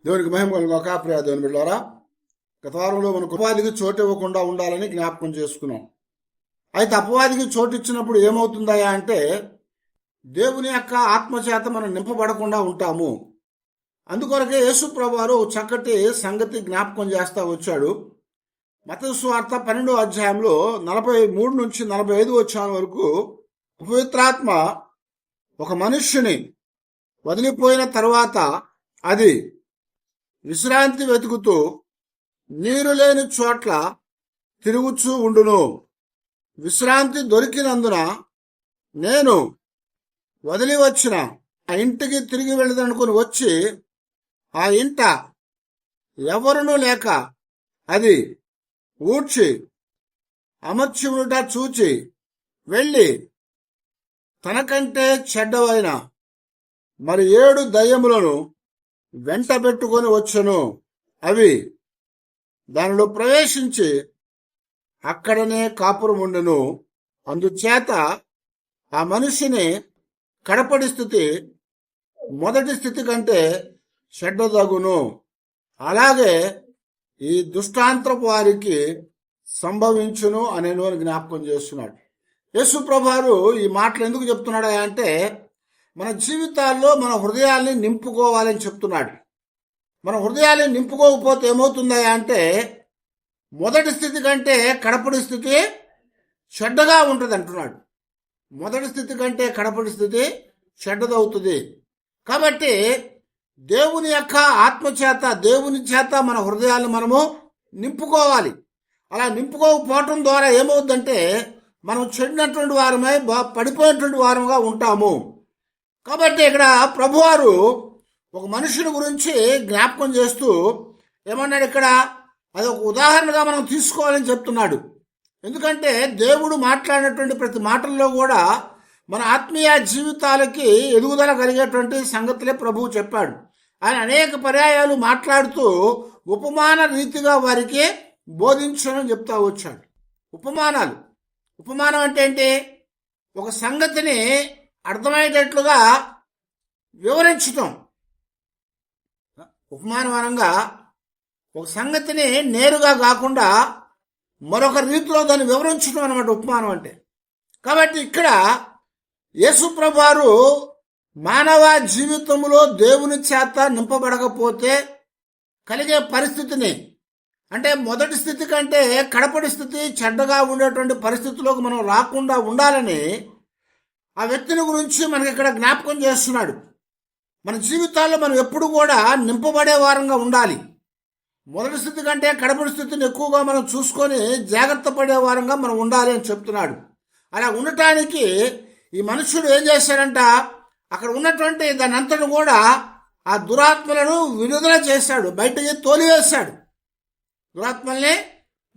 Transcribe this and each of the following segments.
దేవునికి మహిమ కలుగాక. ప్రియ దేవుని బిడ్డలారా, గత వారంలో మనకు అపవాదికి చోటు ఇవ్వకుండా ఉండాలని జ్ఞాపకం చేసుకున్నాం. అయితే అపవాదికి చోటు ఇచ్చినప్పుడు ఏమవుతుందా అంటే దేవుని యొక్క ఆత్మచేత మనం నింపబడకుండా ఉంటాము. అందుకొరకే యేసు ప్రభువారు చక్కటి సంగతి జ్ఞాపకం చేస్తా వచ్చాడు. మత్తయి సువార్త 12వ అధ్యాయంలో 43 నుంచి 45 వచ్చాం వరకు పవిత్రాత్మ ఒక మనుష్యుని వదిలిపోయిన తరువాత అది విశ్రాంతి వెతుకుతూ నీరు లేని చోట్ల తిరుగుచూ ఉండును. విశ్రాంతి దొరికినందున నేను వదిలి వచ్చిన ఆ ఇంటికి తిరిగి వెళ్ళదనుకుని వచ్చి ఆ ఇంట ఎవరునూ లేక అది ఊడ్చి అమర్చి ఉండుట చూచి వెళ్ళి తనకంటే చెడ్డవైన మరి 7 దయ్యములను వెంట పెట్టుకొని వచ్చును. అవి దానిలో ప్రవేశించి అక్కడనే కాపురం ఉండెను. అందుచేత ఆ మనిషిని కడపడి స్థితి మొదటి స్థితి కంటే చెడ్డదగును. అలాగే ఈ దుష్టాంతరపు వారికి సంభవించును అనేను అని జ్ఞాపకం చేస్తున్నాడు. యేసు ప్రభువారు ఈ మాటలు ఎందుకు చెప్తున్నాడు అంటే మన జీవితాల్లో మన హృదయాల్ని నింపుకోవాలని చెప్తున్నాడు. మన హృదయాల్ని నింపుకోకపోతే ఏమవుతుందా అంటే మొదటి స్థితి కంటే కడపడి స్థితి చెడ్డగా ఉంటుంది అంటున్నాడు. మొదటి స్థితి కంటే కడపడి స్థితి చెడ్డదవుతుంది. కాబట్టి దేవుని యొక్క ఆత్మచేత దేవుని చేత మన హృదయాలను మనము నింపుకోవాలి. అలా నింపుకోకపోవటం ద్వారా ఏమవుతుందంటే మనం చెడినటువంటి వారమై పడిపోయినటువంటి వారముగా ఉంటాము. కాబట్టి ఇక్కడ ప్రభువారు ఒక మనుషుని గురించి జ్ఞాపకం చేస్తూ ఏమన్నాడు, ఇక్కడ అది ఒక ఉదాహరణగా మనం తీసుకోవాలని చెప్తున్నాడు. ఎందుకంటే దేవుడు మాట్లాడినటువంటి ప్రతి మాటల్లో కూడా మన ఆత్మీయ జీవితాలకి ఎదుగుదల కలిగేటువంటి సంగతులే ప్రభువు చెప్పాడు. ఆయన అనేక పర్యాయాలు మాట్లాడుతూ ఉపమాన రీతిగా వారికి బోధించని చెప్తా వచ్చాడు. ఉపమానం అంటే ఏంటి? ఒక సంగతిని అర్థమయ్యేటట్లుగా వివరించటం. ఉపమానం అనగా ఒక సంగతిని నేరుగా కాకుండా మరొక రీతిలో దాన్ని వివరించడం అన్నమాట ఉపమానం అంటే. కాబట్టి ఇక్కడ యేసు ప్రభువారు మానవ జీవితంలో దేవుని చేత నింపబడకపోతే కలిగే పరిస్థితిని, అంటే మొదటి స్థితి కంటే కడపడి స్థితి చెడ్డగా ఉండేటువంటి పరిస్థితిలోకి మనం రాకుండా ఉండాలని ఆ వ్యక్తిని గురించి మనకి ఇక్కడ జ్ఞాపకం చేస్తున్నాడు. మన జీవితాల్లో మనం ఎప్పుడు కూడా నింపబడే వారంగా ఉండాలి. మొదటి స్థితి కంటే కడపడి స్థితిని ఎక్కువగా మనం చూసుకొని జాగ్రత్త పడే వారంగా మనం ఉండాలి అని చెప్తున్నాడు. అలా ఉండటానికి ఈ మనుషుడు ఏం చేశాడంట, అక్కడ ఉన్నటువంటి దాని అంతటి కూడా ఆ దురాత్మలను విడుదల చేశాడు, బయటకి తోలివేశాడు. దురాత్మల్ని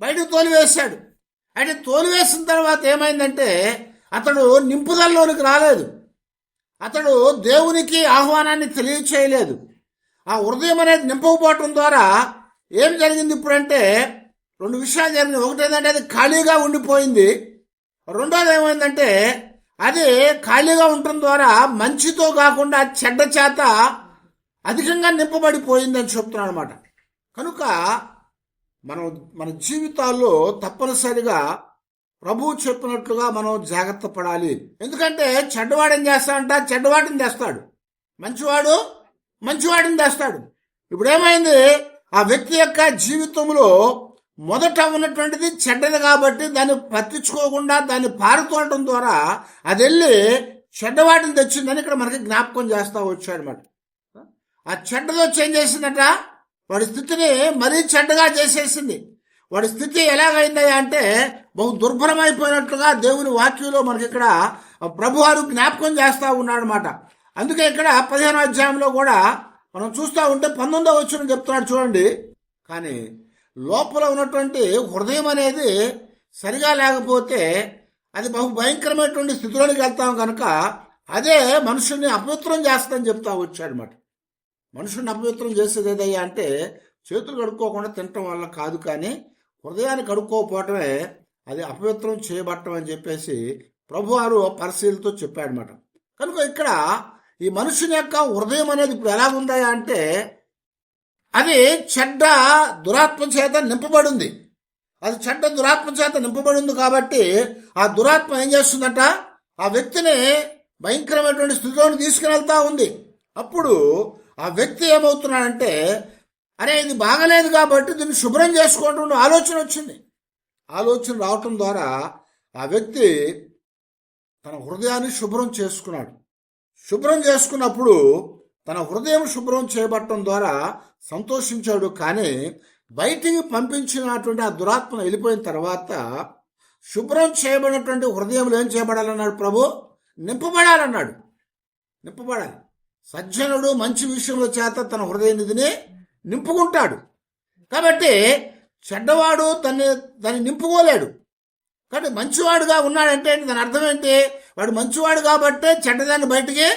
బయటకు తోలివేశాడు. అంటే తోలివేసిన తర్వాత ఏమైందంటే అతడు నింపుదలలోనికి రాలేదు. అతడు దేవునికి ఆహ్వానాన్ని తెలియచేయలేదు. ఆ హృదయం అనేది నింపకపోవటం ద్వారా ఏం జరిగింది ఇప్పుడంటే 2 విషయాలు జరిగినాయి. ఒకటి ఏంటంటే అది ఖాళీగా ఉండిపోయింది. రెండోది ఏమైందంటే అది ఖాళీగా ఉండటం ద్వారా మంచితో కాకుండా చెడ్డ చేత అధికంగా నింపబడిపోయిందని చెప్తున్నాడు అనమాట. కనుక మన జీవితాల్లో తప్పనిసరిగా ప్రభువు చెప్పినట్లుగా మనం జాగ్రత్త పడాలి. ఎందుకంటే చెడ్డవాడు ఏం చేస్తాడంట, చెడ్డవాడిని తెస్తాడు, మంచివాడు మంచివాడిని తెస్తాడు. ఇప్పుడు ఏమైంది, ఆ వ్యక్తి యొక్క జీవితంలో మొదట ఉన్నటువంటిది చెడ్డది కాబట్టి దాన్ని పట్టించుకోకుండా దాన్ని పారుతోడటం ద్వారా అది వెళ్ళి చెడ్డవాటిని తెచ్చిందని ఇక్కడ మనకి జ్ఞాపకం చేస్తా వచ్చాడు అన్నమాట. ఆ చెడ్డది వచ్చి ఏం చేసిందట, వాడి స్థితిని మరీ చెడ్డగా చేసేసింది. వాడి స్థితి ఎలాగైందా అంటే బహు దుర్భరమైపోయినట్లుగా దేవుని వాక్యంలో మనకి ఇక్కడ ప్రభువారు జ్ఞాపకం చేస్తూ ఉన్నాడు అనమాట. అందుకే ఇక్కడ 15వ అధ్యాయంలో కూడా మనం చూస్తూ ఉంటే 19వ వచనం చెప్తున్నాడు చూడండి. కానీ లోపల ఉన్నటువంటి హృదయం అనేది సరిగా లేకపోతే అది బహు భయంకరమైనటువంటి స్థితిలోనికి వెళ్తాం కనుక అదే మనుషుల్ని అపవిత్రం చేస్తుందని చెప్తా వచ్చాడు అనమాట. మనుషుల్ని అపవిత్రం చేసేది ఏదయ్యా అంటే చేతులు కడుక్కోకుండా తినటం వల్ల కాదు, కానీ హృదయాన్ని కడుక్కోకపోవటమే అది అపవిత్రం చేయబట్టం అని చెప్పేసి ప్రభువారు పరిశీలితో చెప్పాడనమాట. కనుక ఇక్కడ ఈ మనుషుని యొక్క హృదయం అనేది ఇప్పుడు ఎలాగుందా అంటే అది చెడ్డ దురాత్మ చేత నింపబడింది. అది చెడ్డ దురాత్మ చేత నింపబడింది కాబట్టి ఆ దురాత్మ ఏం చేస్తుందట, ఆ వ్యక్తిని భయంకరమైనటువంటి స్థితిలోకి తీసుకుని ఉంది. అప్పుడు ఆ వ్యక్తి ఏమవుతున్నాడంటే, అరే ఇది బాగలేదు కాబట్టి దీన్ని శుభ్రం చేసుకోవడం ఆలోచన వచ్చింది. ఆలోచన రావటం ద్వారా ఆ వ్యక్తి తన హృదయాన్ని శుభ్రం చేసుకున్నాడు. శుభ్రం చేసుకున్నప్పుడు తన హృదయం శుభ్రం చేయబట్టడం ద్వారా సంతోషించాడు. కానీ బయటికి పంపించినటువంటి ఆ దురాత్మ వెళ్ళిపోయిన తర్వాత శుభ్రం చేయబడినటువంటి హృదయంలో ఏం చేయబడాలన్నాడు ప్రభు? నింపబడాలన్నాడు. నింపబడాలి. సజ్జనుడు మంచి విషయముల చేత తన హృదయ నిధిని నింపుకుంటాడు. కాబట్టి చెడ్డవాడు దాన్ని నింపుకోలేడు. కాబట్టి మంచివాడుగా ఉన్నాడంటే దాని అర్థం ఏంటి? వాడు మంచివాడు కాబట్టే చెడ్డదాన్ని బయటికి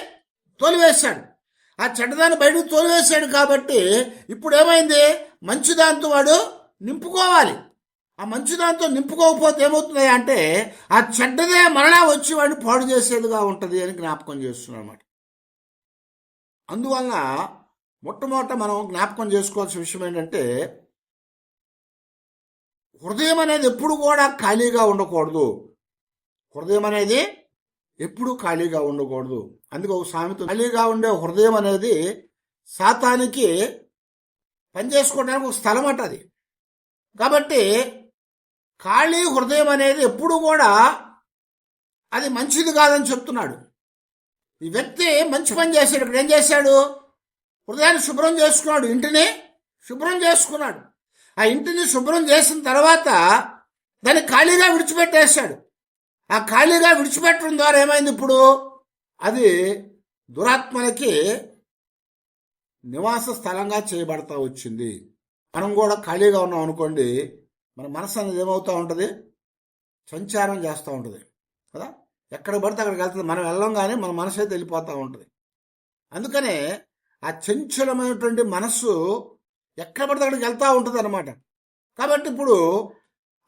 తోలివేశాడు. ఆ చెడ్డదాన్ని బయటకు తోలివేశాడు కాబట్టి ఇప్పుడు ఏమైంది? మంచిదాంతో వాడు నింపుకోవాలి. ఆ మంచిదాంతో నింపుకోకపోతే ఏమవుతుంది అంటే ఆ చెడ్డదే మరలా వచ్చి వాడిని పాడు చేసేదిగా ఉంటుంది అని జ్ఞాపకం చేస్తున్నాడు అన్నమాట. అందువలన మొట్టమొదట మనం జ్ఞాపకం చేసుకోవాల్సిన విషయం ఏంటంటే, హృదయం అనేది ఎప్పుడు కూడా ఖాళీగా ఉండకూడదు. హృదయం అనేది ఎప్పుడు ఖాళీగా ఉండకూడదు. అందుకే ఒక సామెత, ఖాళీగా ఉండే హృదయం అనేది సాతానికి పనిచేసుకోవడానికి ఒక స్థలం అట అది. కాబట్టి ఖాళీ హృదయం అనేది ఎప్పుడు కూడా అది మంచిది కాదని చెప్తున్నాడు. ఈ వ్యక్తి మంచి పని చేశాడు. ఇక్కడ ఏం చేశాడు? హృదయాన్ని శుభ్రం చేసుకున్నాడు, ఇంటిని శుభ్రం చేసుకున్నాడు. ఆ ఇంటిని శుభ్రం చేసిన తర్వాత దాన్ని ఖాళీగా విడిచిపెట్టేశాడు. ఆ ఖాళీగా విడిచిపెట్టడం ద్వారా ఏమైంది? ఇప్పుడు అది దురాత్మలకి నివాస స్థలంగా చేయబడతా వచ్చింది. మనం కూడా ఖాళీగా ఉన్నాం అనుకోండి, మన మనసు అనేది ఏమవుతూ ఉంటుంది? సంచారం చేస్తూ ఉంటుంది కదా. ఎక్కడ పడితే అక్కడికి వెళ్తుంది. మనం వెళ్ళం కానీ మన మనసు అయితే వెళ్ళిపోతూ ఉంటుంది. అందుకనే ఆ చంచలమైనటువంటి మనస్సు ఎక్కడ పడితే అక్కడికి వెళ్తూ ఉంటుంది అనమాట. కాబట్టి ఇప్పుడు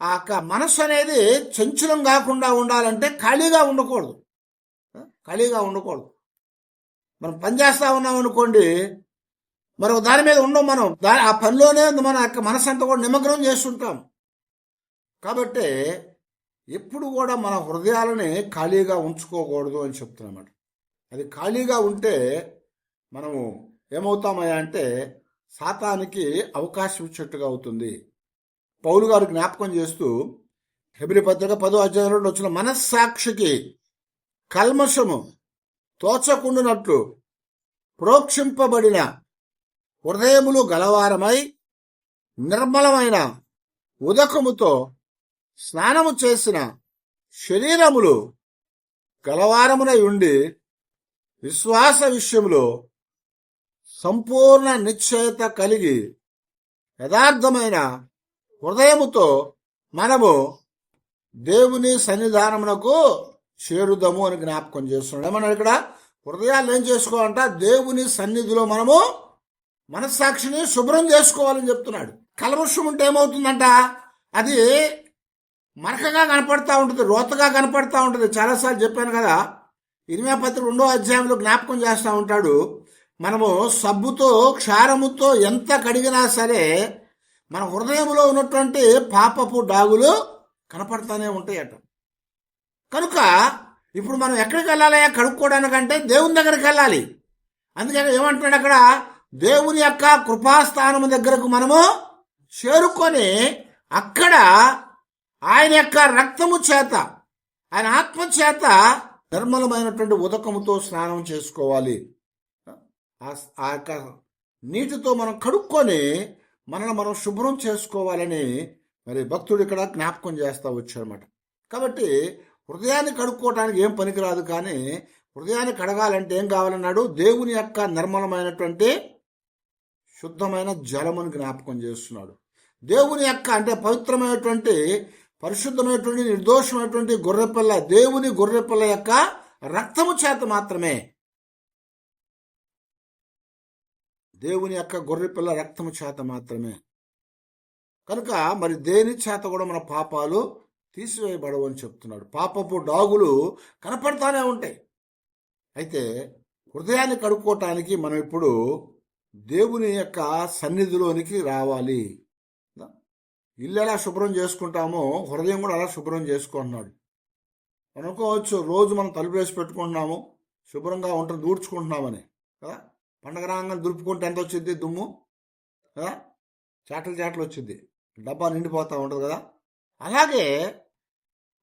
ఆ మనస్సు అనేది చంచలం కాకుండా ఉండాలంటే ఖాళీగా ఉండకూడదు. ఖాళీగా ఉండకూడదు. మనం పని చేస్తూ ఉన్నాం అనుకోండి, మరొక దాని మీద ఉండం. మనం ఆ పనిలోనే మన మనసు అంతా కూడా నిమగ్నం చేస్తుంటాం. కాబట్టి ఎప్పుడు కూడా మన హృదయాలని ఖాళీగా ఉంచుకోకూడదు అని చెప్తున్నమాట. అది ఖాళీగా ఉంటే మనము ఏమవుతామయ్యా అంటే సాతానికి అవకాశం ఇచ్చేట్టుగా అవుతుంది. పౌలు గారు జ్ఞాపకం చేస్తూ హెబ్రీ పత్రిక 10వ అధ్యాయంలో వచ్చిన, మనస్సాక్షికి కల్మషము తోచకుండునట్లు ప్రోక్షింపబడిన హృదయములు గలవారమై నిర్మలమైన ఉదకముతో స్నానము చేసిన శరీరములు గలవారమునై ఉండి విశ్వాస విషయంలో సంపూర్ణ నిశ్చయత కలిగి యథార్థమైన హృదయముతో మనము దేవుని సన్నిధానమునకు చేరుదము అని జ్ఞాపకం చేస్తున్నాడు. ఏమన్నాడు ఇక్కడ? హృదయాలు ఏం చేసుకోవాలంట? దేవుని సన్నిధిలో మనము మనస్సాక్షిని శుభ్రం చేసుకోవాలని చెప్తున్నాడు. కల్మషం ఉంటే ఏమవుతుందంట? అది మరకగా కనపడతా ఉంటుంది, రోతగా కనపడతా ఉంటుంది. చాలాసార్లు చెప్పాను కదా, ఇర్మీయా పత్రిక 2వ అధ్యాయంలో జ్ఞాపకం చేస్తూ ఉంటాడు. మనము సబ్బుతో క్షారముతో ఎంత కడిగినా సరే మన హృదయంలో ఉన్నటువంటి పాపపు డాగులు కనపడతానే ఉంటాయట. కనుక ఇప్పుడు మనం ఎక్కడికి వెళ్ళాలి కడుక్కోవడానికంటే దేవుని దగ్గరికి వెళ్ళాలి. అందుకని ఏమంటున్నాడు అక్కడ? దేవుని యొక్క కృపాస్థానము దగ్గరకు మనము చేరుకొని అక్కడ ఆయన యొక్క రక్తము చేత, ఆయన ఆత్మ చేత నిర్మలమైనటువంటి ఉదకముతో స్నానం చేసుకోవాలి. ఆ యొక్క నీటితో మనం కడుక్కొని మనల్ని మనం శుభ్రం చేసుకోవాలని మరి భక్తుడు ఇక్కడ జ్ఞాపకం చేస్తూ వచ్చారన్నమాట. కాబట్టి హృదయాన్ని కడుక్కోవడానికి ఏం పనికిరాదు, కానీ హృదయాన్ని కడగాలంటే ఏం కావాలన్నాడు? దేవుని యొక్క నిర్మలమైనటువంటి శుద్ధమైన జలమును జ్ఞాపకం చేస్తున్నాడు. దేవుని యొక్క అంటే పవిత్రమైనటువంటి పరిశుద్ధమైనటువంటి నిర్దోషమైనటువంటి గొర్రెపిల్ల, దేవుని గొర్రెపిల్ల యొక్క రక్తము చేత మాత్రమే, దేవుని యొక్క గొర్రెపిల్ల రక్తము చేత మాత్రమే. కనుక మరి దేని చేత కూడా మన పాపాలు తీసివేయబడవు అని చెప్తున్నాడు. పాపపు డాగులు కనపడతానే ఉంటాయి. అయితే హృదయాన్ని కడుక్కోవటానికి మనం ఇప్పుడు దేవుని యొక్క సన్నిధిలోనికి రావాలి. ఇల్లు ఎలా శుభ్రం చేసుకుంటామో హృదయం కూడా అలా శుభ్రం చేసుకుంటున్నాడు. అనుకోవచ్చు రోజు మనం తలుపు వేసి పెట్టుకుంటున్నాము, శుభ్రంగా ఉంటుంది, దూడ్చుకుంటున్నామని కదా. పండగ రాగానే దులుపుకుంటే ఎంత వచ్చింది దుమ్ము కదా, చాటలు వచ్చింది, డబ్బా నిండిపోతూ ఉంటుంది కదా. అలాగే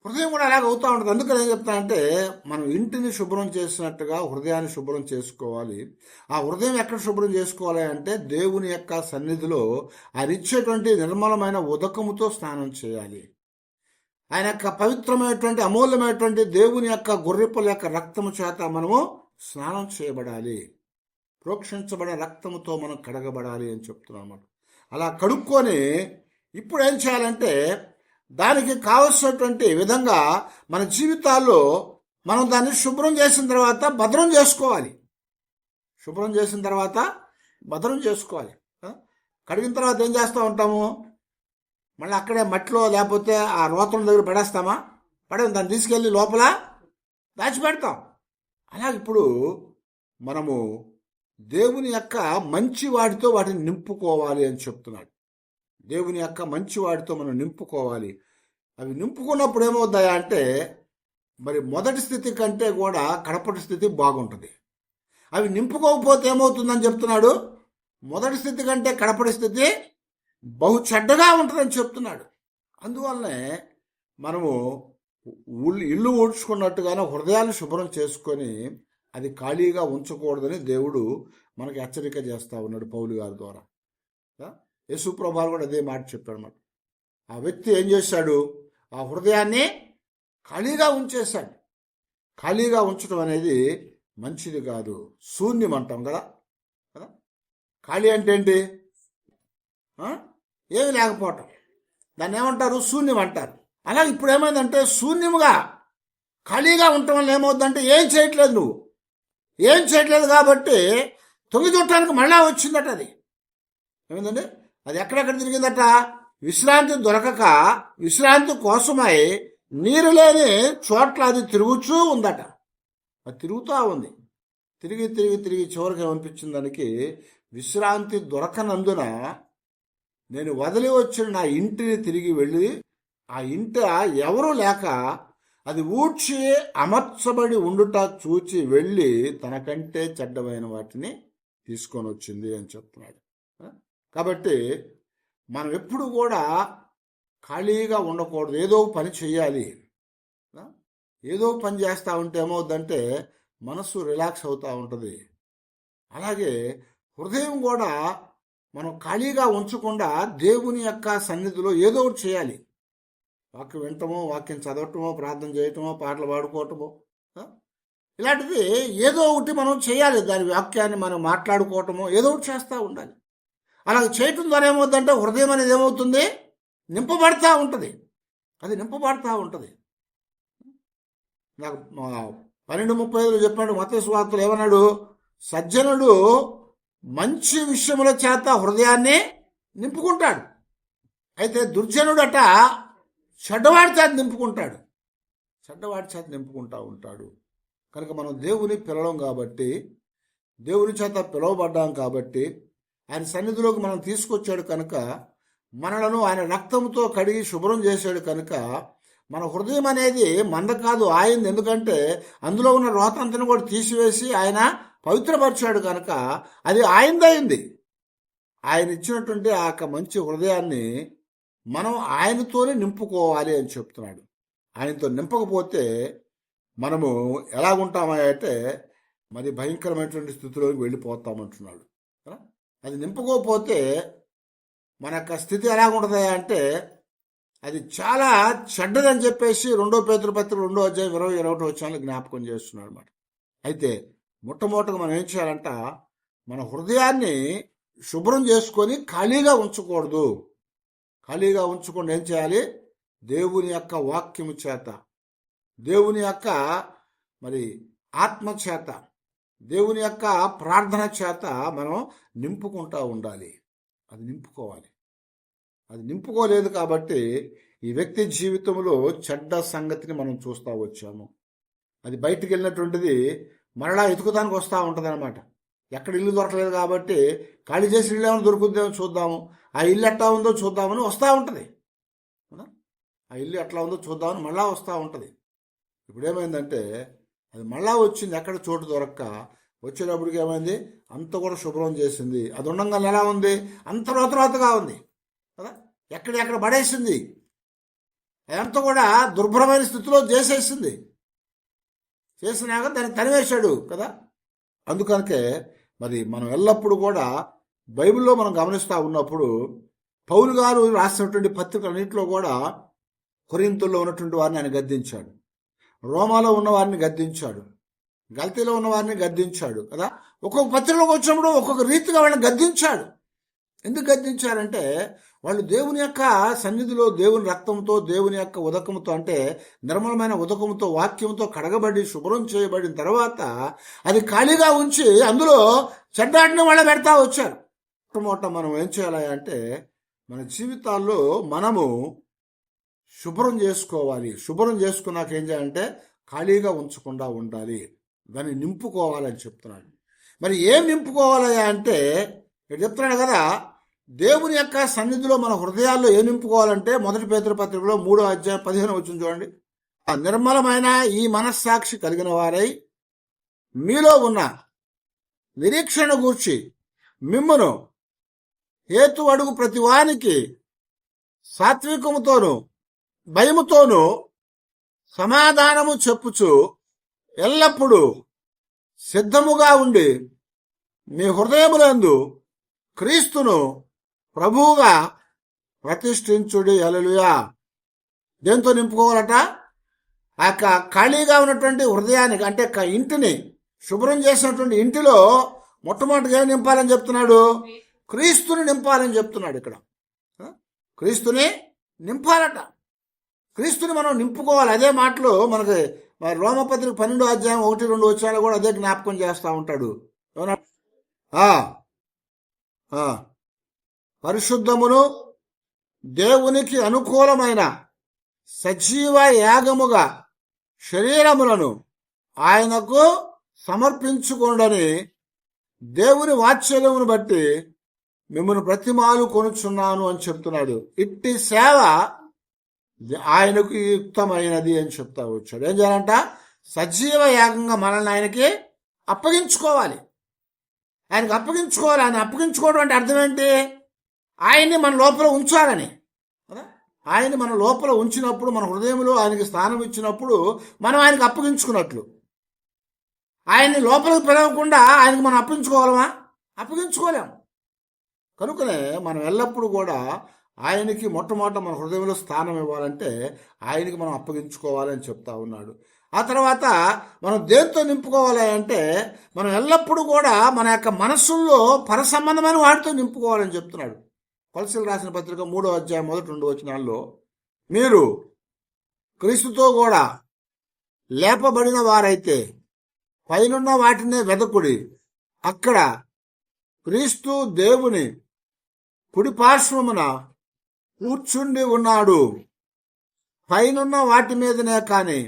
హృదయం కూడా అలాగే అవుతూ ఉంటుంది. అందుకని ఏం చెప్తానంటే మనం ఇంటిని శుభ్రం చేసినట్టుగా హృదయాన్ని శుభ్రం చేసుకోవాలి. ఆ హృదయం ఎక్కడ శుభ్రం చేసుకోవాలి అంటే దేవుని యొక్క సన్నిధిలో ఆయన ఇచ్చేటువంటి నిర్మలమైన ఉదకముతో స్నానం చేయాలి. ఆయన యొక్క పవిత్రమైనటువంటి అమూల్యమైనటువంటి దేవుని యొక్క గొర్రెపిల్ల యొక్క రక్తము చేత మనము స్నానం చేయబడాలి. ప్రోక్షించబడిన రక్తముతో మనం కడగబడాలి అని చెప్తున్నాం అన్నమాట. అలా కడుక్కొని ఇప్పుడు ఏం చేయాలంటే దానికి కావలసినటువంటి విధంగా మన జీవితాల్లో మనం దాన్ని శుభ్రం చేసిన తర్వాత భద్రం చేసుకోవాలి. శుభ్రం చేసిన తర్వాత భద్రం చేసుకోవాలి. కడిగిన తర్వాత ఏం చేస్తూ ఉంటాము, మళ్ళీ అక్కడే మట్టిలో లేకపోతే ఆ రోతల దగ్గర పడేస్తామా? పడేం, దాన్ని తీసుకెళ్ళి లోపల దాచిపెడతాం. అలాగే ఇప్పుడు మనము దేవుని యొక్క మంచి వాటితో వాటిని నింపుకోవాలి అని చెప్తున్నాడు. దేవుని యొక్క మంచి వాటితో మనం నింపుకోవాలి. అవి నింపుకున్నప్పుడు ఏమవుతాయా అంటే మరి మొదటి స్థితి కంటే కూడా కడపటి స్థితి బాగుంటుంది. అవి నింపుకోకపోతే ఏమవుతుందని చెప్తున్నాడు, మొదటి స్థితి కంటే కడపటి స్థితి బహు చెడ్డగా ఉంటుందని చెప్తున్నాడు. అందువల్లనే మనము ఇల్లు ఊడ్చుకున్నట్టుగానే హృదయాన్ని శుభ్రం చేసుకొని అది ఖాళీగా ఉంచకూడదని దేవుడు మనకి హెచ్చరిక చేస్తూ ఉన్నాడు పౌలు గారి ద్వారా. యేసుప్రభువు కూడా అదే మాట చెప్పాడు అన్నమాట. ఆ వ్యక్తి ఏం చేశాడు, ఆ హృదయాన్ని ఖాళీగా ఉంచేశాడు. ఖాళీగా ఉంచడం అనేది మంచిది కాదు, శూన్యం అంటాం కదా. ఖాళీ అంటే ఏంటి, ఏమి లేకపోవటం, దాన్ని ఏమంటారు, శూన్యం అంటారు. అలాగే ఇప్పుడు ఏమైందంటే శూన్యముగా ఖాళీగా ఉండటం వల్ల ఏమవుతుందంటే ఏం చేయట్లేదు, నువ్వు ఏం చేయట్లేదు కాబట్టి తొంగి చుట్టానికి మళ్ళా వచ్చిందట. అది ఏమైందండి, అది ఎక్కడెక్కడ తిరిగిందట, విశ్రాంతి దొరకక విశ్రాంతి కోసమై నీరు లేని చోట్ల అది తిరుగుతూ ఉందట. అది తిరుగుతూ ఉంది, తిరిగి తిరిగి తిరిగి చివరికి ఏమనిపించింది దానికి, విశ్రాంతి దొరకనందున నేను వదిలి వచ్చిన నా ఇంటిని తిరిగి వెళ్ళి ఆ ఇంట ఎవరూ లేక అది ఊడ్చి అమర్చబడి ఉండుట చూచి వెళ్ళి తనకంటే చెడ్డమైన వాటిని తీసుకొని వచ్చింది అని చెప్తున్నాడు. కాబట్టి మనం ఎప్పుడు కూడా ఖాళీగా ఉండకూడదు, ఏదో పని చేయాలి. ఏదో పని చేస్తూ ఉంటే ఏమవుద్దంటే మనస్సు రిలాక్స్ అవుతూ ఉంటుంది. అలాగే హృదయం కూడా మనం ఖాళీగా ఉంచకుండా దేవుని యొక్క సన్నిధిలో ఏదో ఒకటి చేయాలి. వాక్యం వినటమో, వాక్యం చదవటమో, ప్రార్థన చేయటమో, పాటలు పాడుకోవటమో, ఇలాంటిది ఏదో ఒకటి మనం చేయాలి. దాని వాక్యాన్ని మనం మాట్లాడుకోవటమో ఏదో ఒకటి చేస్తూ ఉండాలి. అలాగే చేయటం ద్వారా ఏమవుతుందంటే హృదయం అనేది ఏమవుతుంది, నింపబడతా ఉంటుంది. అది నింపబడతా ఉంటుంది. నాకు 12:35 చెప్పాడు మత్తయి సువార్తలో, ఏమన్నాడు, సజ్జనుడు మంచి విషయముల చేత హృదయాన్ని నింపుకుంటాడు, అయితే దుర్జనుడట చెడ్డవాడి చేత నింపుకుంటాడు, చెడ్డవాడి చేత నింపుకుంటా ఉంటాడు. కనుక మనం దేవుని పిలవడం కాబట్టి, దేవుని చేత పిలువబడ్డాం కాబట్టి, ఆయన సన్నిధిలోకి మనం తీసుకొచ్చాడు కనుక, మనలను ఆయన రక్తంతో కడిగి శుభ్రం చేశాడు కనుక మన హృదయం అనేది మంద కాదు, ఆయనది. ఎందుకంటే అందులో ఉన్న రోతంతను కూడా తీసివేసి ఆయన పవిత్రపరిచాడు కనుక అది ఆయనదైంది. ఆయన ఇచ్చినటువంటి ఆ మంచి హృదయాన్ని మనం ఆయనతోనే నింపుకోవాలి అని చెప్తున్నాడు. ఆయనతో నింపకపోతే మనము ఎలాగుంటామంటే మరి భయంకరమైనటువంటి స్థితిలోకి వెళ్ళిపోతామంటున్నాడు. అది నింపుకోకపోతే మన యొక్క స్థితి ఎలాగుంటుంది అంటే అది చాలా చెడ్డదని చెప్పేసి 2 పేతురు పత్రిక 2:20-21 జ్ఞాపకం చేస్తున్నాడు అన్నమాట. అయితే మొట్టమొదటిగా మనం ఏం చేయాలంట, మన హృదయాన్ని శుభ్రం చేసుకొని ఖాళీగా ఉంచకూడదు. ఖాళీగా ఉంచకుండా ఏం చేయాలి, దేవుని యొక్క వాక్యము చేత, దేవుని యొక్క మరి ఆత్మ చేత, దేవుని యొక్క ప్రార్థన చేత మనం నింపుకుంటూ ఉండాలి. అది నింపుకోవాలి. అది నింపుకోలేదు కాబట్టి ఈ వ్యక్తి జీవితంలో చెడ్డ సంగతిని మనం చూస్తూ వచ్చాము. అది బయటికి వెళ్ళినటువంటిది మరలా ఎతుకుతానికి వస్తూ ఉంటుంది అనమాట. ఎక్కడ ఇల్లు దొరకలేదు కాబట్టి ఖాళీ చేసి ఇల్లు ఏమైనా దొరుకుతుందేమో చూద్దాము, ఆ ఇల్లు ఎట్లా ఉందో చూద్దామని వస్తూ ఉంటుంది. ఆ ఇల్లు ఎట్లా ఉందో చూద్దామని మళ్ళా వస్తూ ఉంటుంది. ఇప్పుడేమైందంటే అది మళ్ళా వచ్చింది, ఎక్కడ చోటు దొరక్క వచ్చేటప్పటికి ఏమైంది, అంత కూడా శుభ్రం చేసింది. అది ఉండగా ఎలా ఉంది, అంత రోతరోతగా ఉంది కదా, ఎక్కడ పడేసింది, అదంతా కూడా దుర్భరమైన స్థితిలో చేసేసింది. చేసినాక దాన్ని తనివేశాడు కదా. అందుకనికే మరి మనం ఎల్లప్పుడూ కూడా బైబిల్లో మనం గమనిస్తూ ఉన్నప్పుడు పౌలు గారు రాసినటువంటి పత్రికలన్నింటిలో కూడా కొరింథీయుల్లో ఉన్నటువంటి వారిని ఆయన గద్దించాడు, రోమాలో ఉన్న వారిని గద్దించాడు, గల్తీలో ఉన్న వారిని గద్దించాడు కదా. ఒక్కొక్క పత్రికలోకి వచ్చినప్పుడు ఒక్కొక్క రీతిగా వాళ్ళని గద్దించాడు. ఎందుకు గద్దించారంటే వాళ్ళు దేవుని యొక్క సన్నిధిలో దేవుని రక్తంతో, దేవుని యొక్క ఉదకంతో, అంటే నిర్మలమైన ఉదకంతో, వాక్యంతో కడగబడి శుభ్రం చేయబడిన తర్వాత అది ఖాళీగా ఉంచి అందులో చెడ్డాటిని వాళ్ళ పెడతా వచ్చారు. మొట్టమొదట మనం ఏం చేయాలి అంటే మన జీవితాల్లో మనము శుభ్రం చేసుకోవాలి. శుభ్రం చేసుకున్నాక ఏం చేయాలంటే ఖాళీగా ఉంచకుండా ఉండాలి, దాన్ని నింపుకోవాలని చెప్తున్నాడు. మరి ఏం నింపుకోవాలి అంటే ఇక్కడ చెప్తున్నాడు కదా, దేవుని యొక్క సన్నిధిలో మన హృదయాల్లో ఏం నింపుకోవాలంటే 1 పేతురు పత్రికలో 3వ అధ్యాయం 15 వచ్చింది చూడండి. ఆ నిర్మలమైన ఈ మనస్సాక్షి కలిగిన వారై మీలో ఉన్న నిరీక్షణ గూర్చి మిమ్మును హేతు అడుగు ప్రతి వానికి సాత్వికముతోనూ భయముతోనూ సమాధానము చెప్పుచు ఎల్లప్పుడూ సిద్ధముగా ఉండి మీ హృదయములందు క్రీస్తును ప్రభువుగా ప్రతిష్ఠించుడి. హల్లెలూయా. దేంతో నింపుకోవాలట? ఆ ఖాళీగా ఉన్నటువంటి హృదయానికి, అంటే ఇంటిని శుభ్రం చేసినటువంటి ఇంటిలో మొట్టమొదటిగా ఏం నింపాలని చెప్తున్నాడు? క్రీస్తుని నింపాలని చెప్తున్నాడు. ఇక్కడ క్రీస్తుని నింపాలట. క్రీస్తుని మనం నింపుకోవాలి. అదే మాటలు మనకి రోమపత్రిక 12వ అధ్యాయం 1-2 వచనాలు కూడా అదే జ్ఞాపకం చేస్తూ ఉంటాడు. పరిశుద్ధమును దేవునికి అనుకూలమైన సజీవ యాగముగా శరీరములను ఆయనకు సమర్పించుకోండని దేవుని వాత్సల్యమును బట్టి మిమ్మల్ని ప్రతిమాలు కొనుచున్నాను అని చెప్తున్నాడు. ఇట్టి సేవ ఆయనకు యుక్తమైనది అని చెప్తా వచ్చాడు. ఏం చేయాలంట? సజీవ యాగంగా మనల్ని ఆయనకి అప్పగించుకోవాలి. ఆయనకు అప్పగించుకోవాలి. ఆయన అప్పగించుకోవడం అంటే అర్థం ఏంటి? ఆయన్ని మన లోపల ఉంచాలని కదా. ఆయన్ని మన లోపల ఉంచినప్పుడు, మన హృదయంలో ఆయనకి స్థానం ఇచ్చినప్పుడు మనం ఆయనకు అప్పగించుకున్నట్లు. ఆయన్ని లోపలికి పిలవకుండా ఆయనకు మనం అప్పగించుకోవాలమా? అప్పగించుకోలేము. కనుకనే మనం ఎల్లప్పుడూ కూడా ఆయనకి మొట్టమొదట మన హృదయంలో స్థానం ఇవ్వాలంటే ఆయనకి మనం అప్పగించుకోవాలని చెప్తా ఉన్నాడు. ఆ తర్వాత మనం దేంతో నింపుకోవాలి అంటే మనం ఎల్లప్పుడూ కూడా మన యొక్క మనస్సుల్లో పరసంబంధమైన వాటితో నింపుకోవాలని చెప్తున్నాడు. కొలసీలు రాసిన పత్రిక 3వ అధ్యాయం 1-2 వచనాల్లో మీరు క్రీస్తుతో కూడా లేపబడిన వారైతే పైనున్న వాటినే వెదకుడి, అక్కడ క్రీస్తు దేవుని కుడి పార్శ్వమున కూర్చుండి ఉన్నాడు. పైనున్న వాటి మీదనే కాని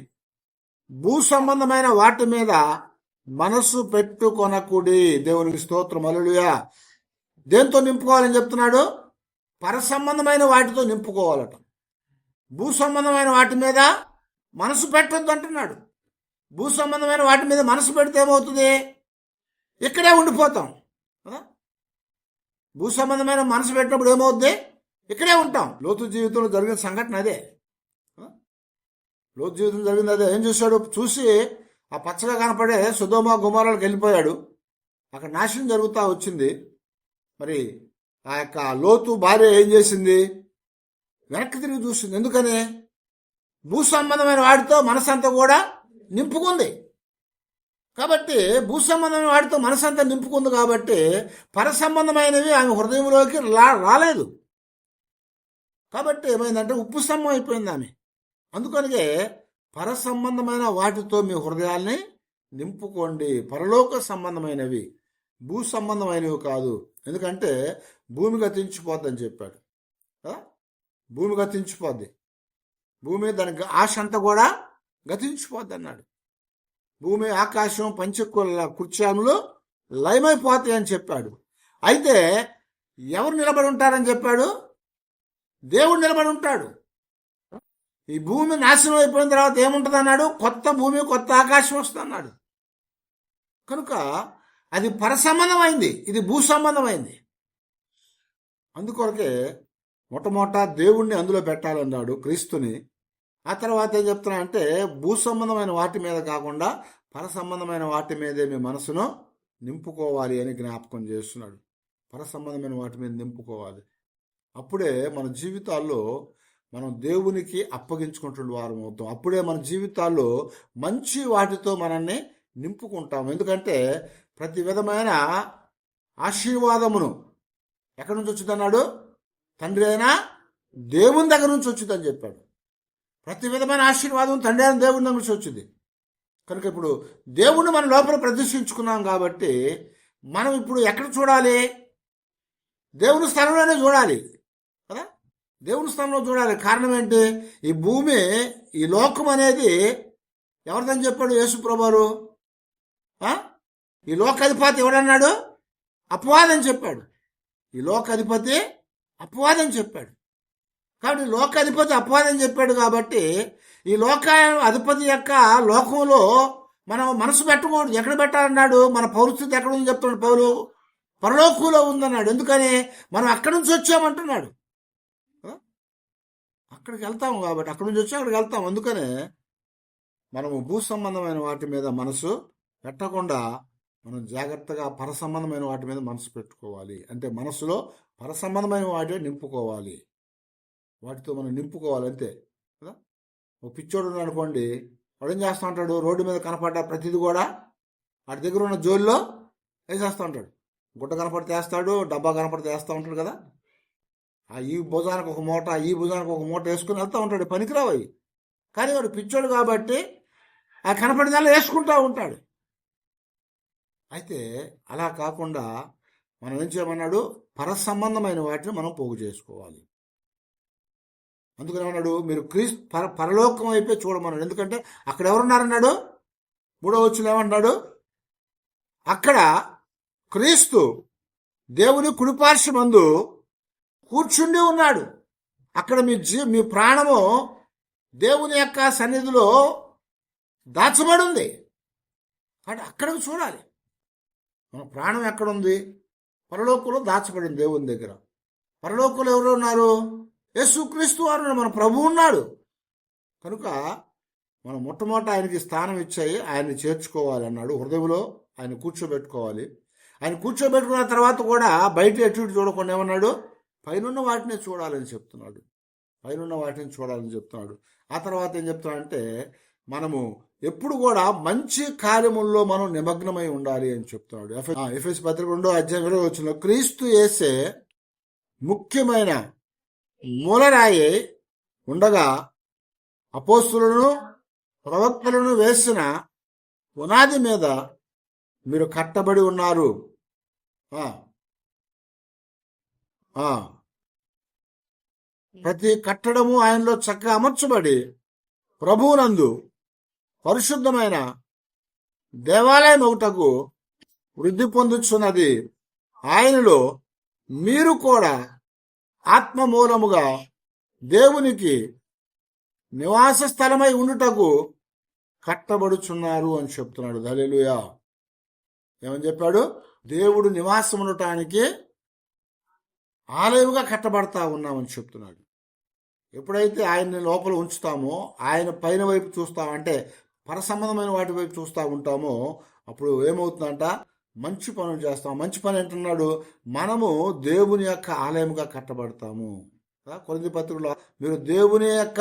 భూ సంబంధమైన వాటి మీద మనసు పెట్టుకొనకుడి. దేవునికి స్తోత్రం. హల్లెలూయా. దేంతో నింపుకోవాలని చెప్తున్నాడు? పరసంబంధమైన వాటితో నింపుకోవాలట. భూ సంబంధమైన వాటి మీద మనసు పెట్టొద్దు అంటున్నాడు. భూ సంబంధమైన వాటి మీద మనసు పెడితే ఏమవుతుంది? ఇక్కడే ఉండిపోతాం కదా. భూ సంబంధమైన మనసు పెట్టినప్పుడు ఏమవుద్ది? ఇక్కడే ఉంటాం. లోతు జీవితంలో జరిగిన సంఘటన అదే. లోతు జీవితం జరిగింది అదే. ఏం చూశాడు? చూసి ఆ పచ్చగా కనపడే సొదొమ గొమొర్రాలకు వెళ్ళిపోయాడు. అక్కడ నాశనం జరుగుతూ వచ్చింది. మరి ఆ యొక్క లోతు భార్య ఏం చేసింది? వెనక్కి తిరిగి చూసింది. ఎందుకని? భూ సంబంధమైన వాటితో మనసంతా కూడా నింపుకుంది కాబట్టి, భూ సంబంధమైన వాటితో మనసంతా నింపుకుంది కాబట్టి పర సంబంధమైనవి ఆమె హృదయంలోకి రాలేదు. కాబట్టి ఏమైందంటే ఉప్పు స్తంభం అయిపోయింది ఆమె. అందుకనిగే పర సంబంధమైన వాటితో మీ హృదయాల్ని నింపుకోండి. పరలోక సంబంధమైనవి, భూ సంబంధమైనవి కాదు. ఎందుకంటే భూమి గతించిపోద్దని చెప్పాడు. భూమి గతించిపోద్ది, భూమి దానికి ఆశ అంతా కూడా గతించిపోద్ది అన్నాడు. భూమి ఆకాశం పంచకుల కృత్యాములు లయమైపోతాయి అని చెప్పాడు. అయితే ఎవరు నిలబడి ఉంటారని చెప్పాడు? దేవుడు నిలబడి ఉంటాడు. ఈ భూమి నాశనం అయిపోయిన తర్వాత ఏముంటుంది అన్నాడు? కొత్త భూమి, కొత్త ఆకాశం వస్తుందన్నాడు. కనుక అది పరసంబంధమైంది, ఇది భూ సంబంధమైంది. అందుకొరకే మొట్టమొదట దేవుణ్ణి అందులో పెట్టాలన్నాడు, క్రీస్తుని. ఆ తర్వాత ఏం చెప్తున్నా అంటే భూ సంబంధమైన వాటి మీద కాకుండా పర సంబంధమైన వాటి మీదే మీ మనసును నింపుకోవాలి అని జ్ఞాపకం చేస్తున్నాడు. పర సంబంధమైన వాటి మీద నింపుకోవాలి. అప్పుడే మన జీవితాల్లో మనం దేవునికి అప్పగించుకుంటున్న వారం అవుతాం. అప్పుడే మన జీవితాల్లో మంచి వాటితో మనల్ని నింపుకుంటాం. ఎందుకంటే ప్రతి విధమైన ఆశీర్వాదమును ఎక్కడి నుంచి వచ్చిందన్నాడు? తండ్రి అయినా దేవుని దగ్గర నుంచి వచ్చిందని చెప్పాడు. ప్రతి విధమైన ఆశీర్వాదం తండ్రి అయిన దేవుని దగ్గర నుంచి వచ్చింది. కనుక ఇప్పుడు దేవుణ్ణి మన లోపల ప్రదర్శించుకున్నాం కాబట్టి మనం ఇప్పుడు ఎక్కడ చూడాలి? దేవుని స్థలంలోనే చూడాలి కదా. దేవుని స్థలంలో చూడాలి. కారణం ఏంటి? ఈ భూమి, ఈ లోకం అనేది ఎవరిదని చెప్పాడు యేసు ప్రభువారు? ఈ లోకాధిపతి ఎవడన్నాడు? అపవాదని చెప్పాడు. ఈ లోకాధిపతి అపవాదని చెప్పాడు. కాబట్టి లోకాధిపతి అపవాదని చెప్పాడు కాబట్టి ఈ లోక అధిపతి యొక్క లోకంలో మనం మనసు పెట్టకూడదు. ఎక్కడ పెట్టాలన్నాడు? మన పౌరస్థితి ఎక్కడ ఉందని చెప్తున్నాడు పౌలు? పరలోకంలో ఉందన్నాడు. ఎందుకని? మనం అక్కడి నుంచి వచ్చామంటున్నాడు. అక్కడికి వెళ్తాము కాబట్టి, అక్కడి నుంచి వచ్చి అక్కడికి వెళ్తాం. అందుకనే మనము భూ సంబంధమైన వాటి మీద మనసు పెట్టకుండా మనం జాగ్రత్తగా పర సంబంధమైన వాటి మీద మనసు పెట్టుకోవాలి. అంటే మనసులో పర సంబంధమైన వాటి నింపుకోవాలి, వాటితో మనం నింపుకోవాలి అంతే కదా. ఓ పిచ్చోడు అనుకోండి, వాడు ఏం చేస్తూ ఉంటాడు? రోడ్డు మీద కనపడ్డ ప్రతిదీ కూడా వాటి దగ్గర ఉన్న జోలిలో వేసేస్తూ ఉంటాడు. గుడ్డ కనపడితే వేస్తాడు, డబ్బా కనపడితే వేస్తూ ఉంటాడు కదా. ఈ భుజానికి ఒక మూట, ఈ భుజానికి ఒక మూట వేసుకుని వెళ్తూ ఉంటాడు. పనికిరావు అవి. కానీ వాడు పిచ్చోడు కాబట్టి ఆ కనపడిన వేసుకుంటూ ఉంటాడు. అయితే అలా కాకుండా మనం ఏం చేయమన్నాడు? పర సంబంధమైన వాటిని మనం పోగు చేసుకోవాలి. అందుకని ఏమన్నాడు? మీరు పరలోకం అయిపోయి చూడమన్నాడు. ఎందుకంటే అక్కడ ఎవరున్నారన్నాడు? 3వ వచనంలో ఏమన్నాడు? అక్కడ క్రీస్తు దేవుని కుడిపార్శ్వమందు కూర్చుండి ఉన్నాడు. అక్కడ మీ ప్రాణము దేవుని యొక్క సన్నిధిలో దాచబడి ఉంది. కాబట్టి అక్కడికి చూడాలి. మన ప్రాణం ఎక్కడుంది? పరలోకంలో దాచబడింది దేవుని దగ్గర. పరలోకంలో ఎవరు ఉన్నారు? యేసుక్రీస్తు వారు, మన ప్రభువు ఉన్నాడు. కనుక మనం మొట్టమొదట ఆయనకి స్థానం ఇచ్చాయి, ఆయన్ని చేర్చుకోవాలి అన్నాడు. హృదయంలో ఆయన కూర్చోబెట్టుకోవాలి. ఆయన కూర్చోబెట్టుకున్న తర్వాత కూడా బయట ఎటు చూడకుండా ఏమన్నాడు? పైనున్న వాటిని చూడాలని చెప్తున్నాడు. పైనున్న వాటిని చూడాలని చెప్తున్నాడు. ఆ తర్వాత ఏం చెప్తున్నాడంటే మనము ఎప్పుడు కూడా మంచి కార్యముల్లో మనం నిమగ్నమై ఉండాలి అని చెప్తున్నాడు. ఎఫెసీ పత్రిక 2వ అధ్యాయం 20వ వచనంలో క్రీస్తు యేసే ముఖ్యమైన మూలరాయి ఉండగా అపోస్తులను ప్రవక్తలను వేసిన పునాది మీద మీరు కట్టబడి ఉన్నారు. ప్రతి కట్టడము ఆయనలో చక్కగా అమర్చబడి ప్రభువునందు పరిశుద్ధమైన దేవాలయం ఒకటకు వృద్ధి పొందుచున్నది. ఆయనలో మీరు కూడా ఆత్మ మూలముగా దేవునికి నివాస స్థలమై ఉండుటకు కట్టబడుచున్నారు అని చెప్తున్నాడు. హల్లెలూయా. ఏమని చెప్పాడు? దేవుడు నివాసం ఉండటానికి ఆలయముగా కట్టబడతా ఉన్నామని చెప్తున్నాడు. ఎప్పుడైతే ఆయన్ని లోపల ఉంచుతామో, ఆయన పైన వైపు చూస్తామంటే పర సంబంధమైన వాటి వైపు చూస్తూ ఉంటామో, అప్పుడు ఏమవుతుందంట? మంచి పనులు చేస్తాం. మంచి పని అంటున్నాడు, మనము దేవుని యొక్క ఆలయముగా కట్టబడతాము. కొరింథీ పత్రికలో మీరు దేవుని యొక్క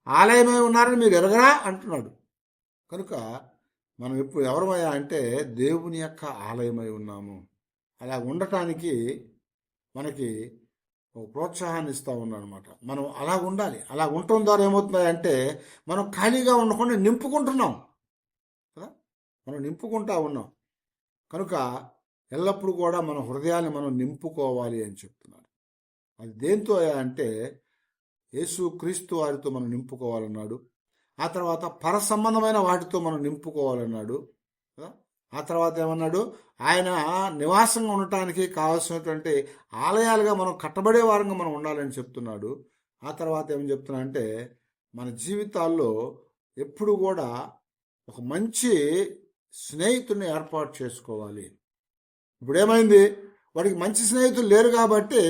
ఆలయమై ఉన్నారని మీరు ఎరగరా అంటున్నాడు. కనుక మనం ఇప్పుడు ఎవరమయ్యా అంటే దేవుని యొక్క ఆలయమై ఉన్నాము. అలా ఉండటానికి మనకి ప్రోత్సాహాన్ని ఇస్తూ ఉన్నాడు అనమాట. మనం అలా ఉండాలి. అలా ఉండటం ద్వారా ఏమవుతుందంటే మనం ఖాళీగా ఉండకుండా నింపుకుంటున్నాం కదా. మనం నింపుకుంటా ఉన్నాం. కనుక ఎల్లప్పుడూ కూడా మన హృదయాన్ని మనం నింపుకోవాలి అని చెప్తున్నాడు. అది దేంతో అంటే యేసు క్రీస్తు వారితో మనం నింపుకోవాలన్నాడు. ఆ తర్వాత పర సంబంధమైన వాటితో మనం నింపుకోవాలన్నాడు కదా. ఆ తర్వాత ఏమన్నాడు, ఆయన నివాసంగా ఉండటానికి కావాల్సినటువంటి ఆలయాలుగా మనం కట్టబడే వారంగా మనం ఉండాలని చెప్తున్నాడు. ఆ తర్వాత ఏమని చెప్తున్నా అంటే, మన జీవితాల్లో ఎప్పుడు కూడా ఒక మంచి స్నేహితుడిని ఏర్పాటు చేసుకోవాలి. ఇప్పుడు ఏమైంది, వాడికి మంచి స్నేహితులు లేరు కాబట్టి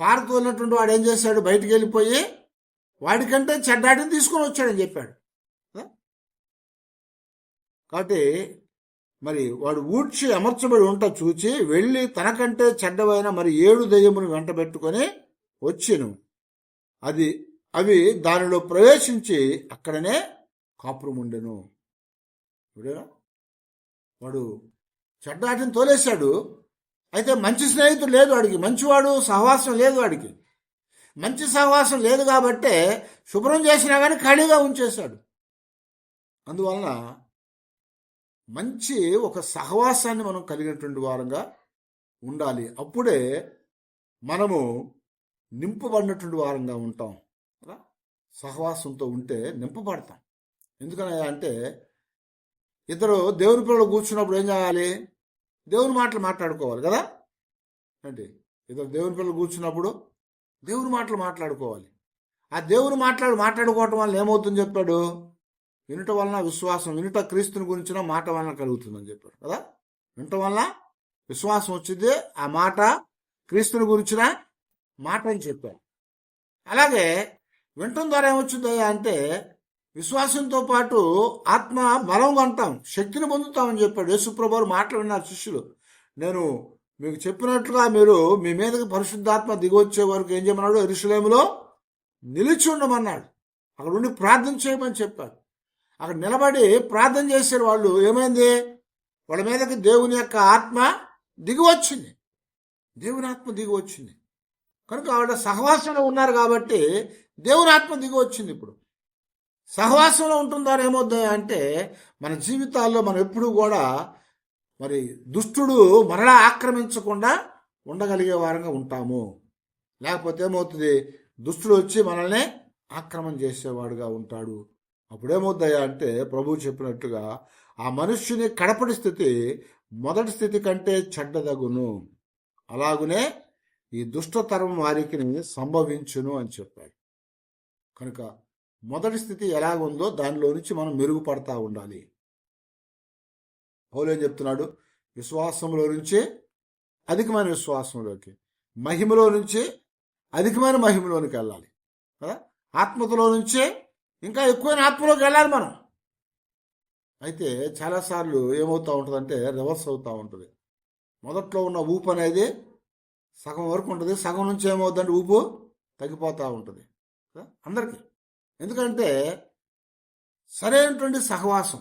పారతోలినటువంటి వాడు ఏం చేశాడు, బయటికి వెళ్ళిపోయి వాడికంటే చెడ్డాటిని తీసుకొని వచ్చాడని చెప్పాడు. కాబట్టి మరి వాడు ఊడ్చి అమర్చబడి ఉంట చూచి వెళ్ళి తనకంటే చెడ్డవైన మరి 7 దెయ్యమును వెంట పెట్టుకొని వచ్చెను. అవి దానిలో ప్రవేశించి అక్కడనే కాపురం ఉండెను. వాడు చెడ్డాటిని తోలేశాడు. అయితే మంచి స్నేహితుడు లేదు వాడికి, మంచివాడు సహవాసం లేదు వాడికి. మంచి సహవాసం లేదు కాబట్టే శుభ్రం చేసినా కానీ ఖాళీగా ఉంచేశాడు. అందువలన మంచి ఒక సహవాసాన్ని మనం కలిగినటువంటి వారంగా ఉండాలి. అప్పుడే మనము నింపబడినటువంటి వారంగా ఉంటాం. సహవాసంతో ఉంటే నింపబడతాం. ఎందుకనగా అంటే ఇద్దరు దేవుని పిల్లలు కూర్చున్నప్పుడు ఏం చేయాలి, దేవుని మాటలు మాట్లాడుకోవాలి కదా. అంటే ఇద్దరు దేవుని పిల్లలు కూర్చున్నప్పుడు దేవుని మాటలు మాట్లాడుకోవాలి. ఆ దేవుని మాట్లాడుకోవటం వల్ల ఏమవుతుందని చెప్పాడు, వినుట వలన విశ్వాసం, వినుట క్రీస్తుని గురించిన మాట వలన కలుగుతుందని చెప్పాడు కదా. వినటం వలన విశ్వాసం వచ్చింది, ఆ మాట క్రీస్తుని గురించిన మాట అని చెప్పాడు. అలాగే వినటం ద్వారా ఏమొచ్చింది అంటే విశ్వాసంతో పాటు ఆత్మ బలం అంటాం, శక్తిని పొందుతామని చెప్పాడు. యేసుప్రభువు మాటలు విన్నారు శిష్యులు, నేను మీకు చెప్పినట్లుగా మీరు మీ మీదకి పరిశుద్ధాత్మ దిగొచ్చే వరకు ఏం చేయమన్నాడు, యెరూషలేములో నిలిచి ఉండమన్నాడు. అక్కడ ఉండి ప్రార్థన చేయమని చెప్పాడు. అక్కడ నిలబడి ప్రార్థన చేశారు వాళ్ళు. ఏమైంది, వాళ్ళ మీదకి దేవుని యొక్క ఆత్మ దిగి వచ్చింది. దేవుని ఆత్మ దిగి వచ్చింది కనుక వాళ్ళ సహవాసంలో ఉన్నారు కాబట్టి దేవుని ఆత్మ దిగి వచ్చింది. ఇప్పుడు సహవాసంలో ఉంటుందారు ఏమవుతుంది అంటే మన జీవితాల్లో మనం ఎప్పుడూ కూడా మరి దుష్టుడు మరలా ఆక్రమించకుండా ఉండగలిగే వారంగా ఉంటాము. లేకపోతే ఏమవుతుంది, దుష్టుడు వచ్చి మనల్ని ఆక్రమణ చేసేవాడుగా ఉంటాడు. అప్పుడేమవుతాయా అంటే ప్రభువు చెప్పినట్టుగా ఆ మనుష్యుని కడపటి స్థితి మొదటి స్థితి కంటే చెడ్డదగును, అలాగునే ఈ దుష్టతరం వారికి సంభవించును అని చెప్పాడు. కనుక మొదటి స్థితి ఎలాగుందో దానిలో నుంచి మనం మెరుగుపడతా ఉండాలి. పౌలు ఏం చెప్తున్నాడు, విశ్వాసంలో నుంచి అధికమైన విశ్వాసంలోకి, మహిమలో నుంచి అధికమైన మహిమలోనికి వెళ్ళాలి కదా. ఆత్మలో నుంచే ఇంకా ఎక్కువైన ఆత్మలోకి వెళ్ళాలి మనం. అయితే చాలాసార్లు ఏమవుతూ ఉంటుందంటే రివర్స్ అవుతూ ఉంటుంది. మొదట్లో ఉన్న ఊపు అనేది సగం వరకు ఉంటుంది, సగం నుంచి ఏమవుతుందంటే ఊపు తగ్గిపోతూ ఉంటుంది అందరికీ. ఎందుకంటే సరైనటువంటి సహవాసం.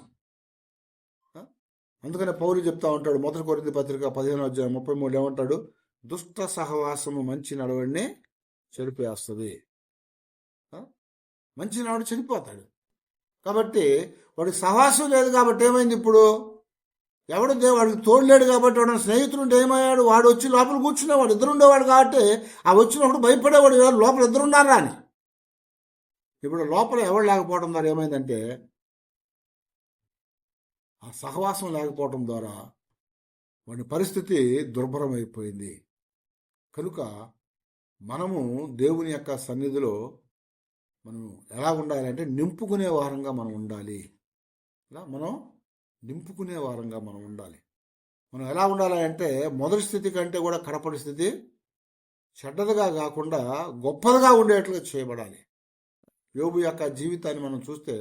అందుకనే పౌలు చెప్తా ఉంటాడు, 1 కొరింథీ పత్రిక 15:33 ఏమంటాడు, దుష్ట సహవాసము మంచి నడవడిని చెడిపేస్తుంది. మంచి నడవడి చెడిపోతాడు. కాబట్టి వాడికి సహవాసం లేదు కాబట్టి ఏమైంది, ఇప్పుడు ఎవడు వాడికి తోడలేడు కాబట్టి వాడు స్నేహితుడు ఏమయ్యాడు, వాడు వచ్చి లోపల కూర్చునేవాడు, ఇద్దరు ఉండేవాడు కాబట్టి ఆ వచ్చినప్పుడు భయపడేవాడు లోపల ఇద్దరు ఉన్నారా అని. ఇప్పుడు లోపల ఎవరు లేకపోవడం ద్వారా ఏమైందంటే ఆ సహవాసం లేకపోవడం ద్వారా వాడి పరిస్థితి దుర్భరమైపోయింది. కనుక మనము దేవుని యొక్క సన్నిధిలో మనం ఎలా ఉండాలంటే నింపుకునే వారంగా మనం ఉండాలి. మనం నింపుకునే వారంగా మనం ఉండాలి. మనం ఎలా ఉండాలంటే మొదటి స్థితి కంటే కూడా కడపడి స్థితి చెడ్డదిగా కాకుండా గొప్పదిగా ఉండేట్లుగా చేయబడాలి. యోబు యొక్క జీవితాన్ని మనం చూస్తే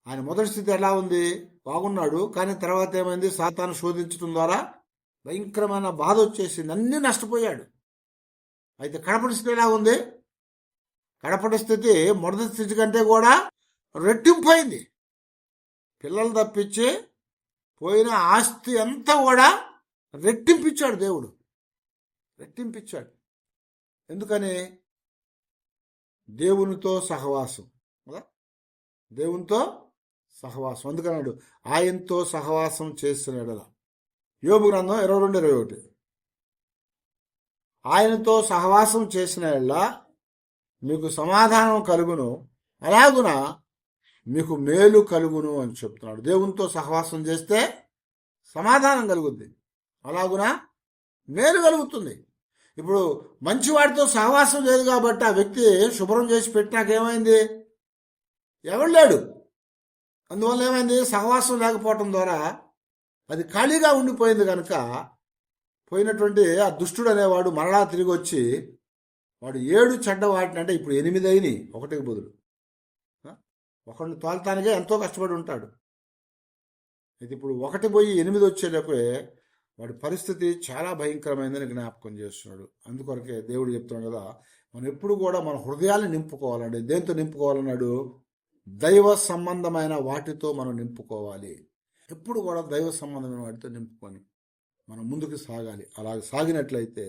ఆయన మొదటి స్థితి ఎలా ఉంది, బాగున్నాడు. కానీ తర్వాత ఏమైంది, సాతాను శోధించడం ద్వారా భయంకరమైన బాధ వచ్చేసింది, అన్నీ నష్టపోయాడు. అయితే కడపటి స్థితి ఎలా ఉంది, కడపటి స్థితి మొదటి స్థితి కంటే కూడా రెట్టింపోయింది. పిల్లలు తప్పించి పోయిన ఆస్తి అంతా కూడా రెట్టింపించాడు దేవుడు, రెట్టింపించాడు. ఎందుకని, దేవునితో సహవాసం కదా, దేవునితో సహవాసం. అందుకన్నాడు ఆయనతో సహవాసం చేసిన ఎడల. యోబు గ్రంథం 22:21 ఆయనతో సహవాసం చేసిన ఎడల మీకు సమాధానం కలుగును, అలాగున మీకు మేలు కలుగును అని చెప్తున్నాడు. దేవునితో సహవాసం చేస్తే సమాధానం కలుగుద్ది, అలాగునా మేలు కలుగుతుంది. ఇప్పుడు మంచివాడితో సహవాసం లేదు కాబట్టి ఆ వ్యక్తి శుభ్రం చేసి పెట్టినాకేమైంది? ఎవడు లేడు. అందువల్ల ఏమైంది? సహవాసం లేకపోవటం ద్వారా అది ఖాళీగా ఉండిపోయింది కనుక పోయినటువంటి ఆ దుష్టుడు అనేవాడు మరలా తిరిగి వచ్చి వాడు 7 చెడ్డ వాటిని, అంటే ఇప్పుడు 8 అయినాయి, 1కి బదులు. ఒకరిని తోలటానికే ఎంతో కష్టపడి ఉంటాడు. ఇది ఇప్పుడు 1 పోయి 8 వచ్చేటప్పుడే వాడి పరిస్థితి చాలా భయంకరమైందని జ్ఞాపకం చేస్తున్నాడు. అందుకొరకే దేవుడు చెప్తున్నాడు కదా, మనం ఎప్పుడు కూడా మన హృదయాన్ని నింపుకోవాలండి. దేంతో నింపుకోవాలన్నాడు? దైవ సంబంధమైన వాటితో మనం నింపుకోవాలి. ఎప్పుడు కూడా దైవ సంబంధమైన వాటితో నింపుకొని మనం ముందుకు సాగాలి. అలాగే సాగినట్లయితే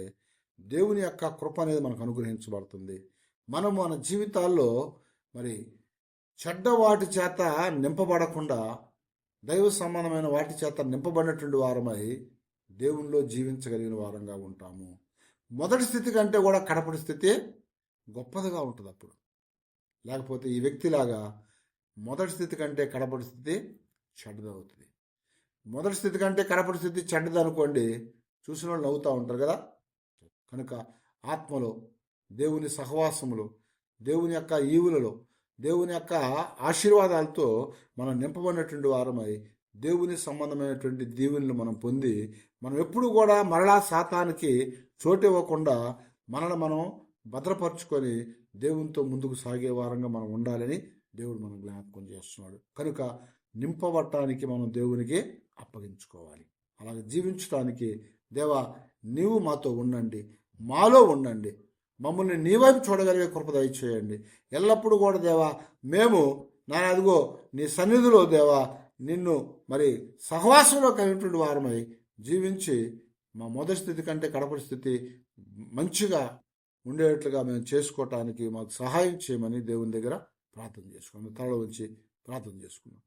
దేవుని యొక్క కృప అనేది మనకు అనుగ్రహించబడుతుంది. మనం మన జీవితాల్లో మరి చెడ్డ వాటి చేత నింపబడకుండా దైవ సంబంధమైన వాటి చేత నింపబడినటువంటి వారమై దేవునిలో జీవించగలిగిన వారంగా ఉంటాము. మొదటి స్థితి కంటే కూడా కడపటి స్థితి గొప్పదిగా ఉంటుంది అప్పుడు. లేకపోతే ఈ వ్యక్తిలాగా మొదటి స్థితి కంటే కడపటి స్థితి చెడ్డదవుతుంది. మొదటి స్థితి కంటే కడపటి స్థితి చెడ్డది అనుకోండి, చూసిన వాళ్ళు నవ్వుతూ ఉంటారు కదా. కనుక ఆత్మలో, దేవుని సహవాసములో, దేవుని యొక్క ఈవులలో, దేవుని యొక్క ఆశీర్వాదాలతో మనం నింపబడినటువంటి వారమై దేవుని సంబంధమైనటువంటి దీవెనలు మనం పొంది మనం ఎప్పుడు కూడా మరలా సాతానికి చోటు ఇవ్వకుండా మనల్ని మనం భద్రపరుచుకొని దేవునితో ముందుకు సాగే వారంగా మనం ఉండాలని దేవుడు మనం జ్ఞాపకం చేస్తున్నాడు. కనుక నింపబట్టడానికి మనం దేవునికి అప్పగించుకోవాలి. అలాగే జీవించడానికి దేవా నీవు మాతో ఉండండి, మాలో ఉండండి, మమ్మల్ని నీ వైపు చూడగలిగే కృప దయచేయండి. ఎల్లప్పుడూ కూడా దేవా మేము అదిగో నీ సన్నిధిలో దేవా నిన్ను మరి సహవాసంలో కలిగినటువంటి వారమై జీవించి మా మొదటి స్థితి కంటే కడపటి స్థితి మంచిగా ఉండేట్లుగా మేము చేసుకోవటానికి మాకు సహాయం చేయమని దేవుని దగ్గర ప్రార్థన చేసుకున్నాం. తల ఉంచి ప్రార్థన చేసుకున్నాం.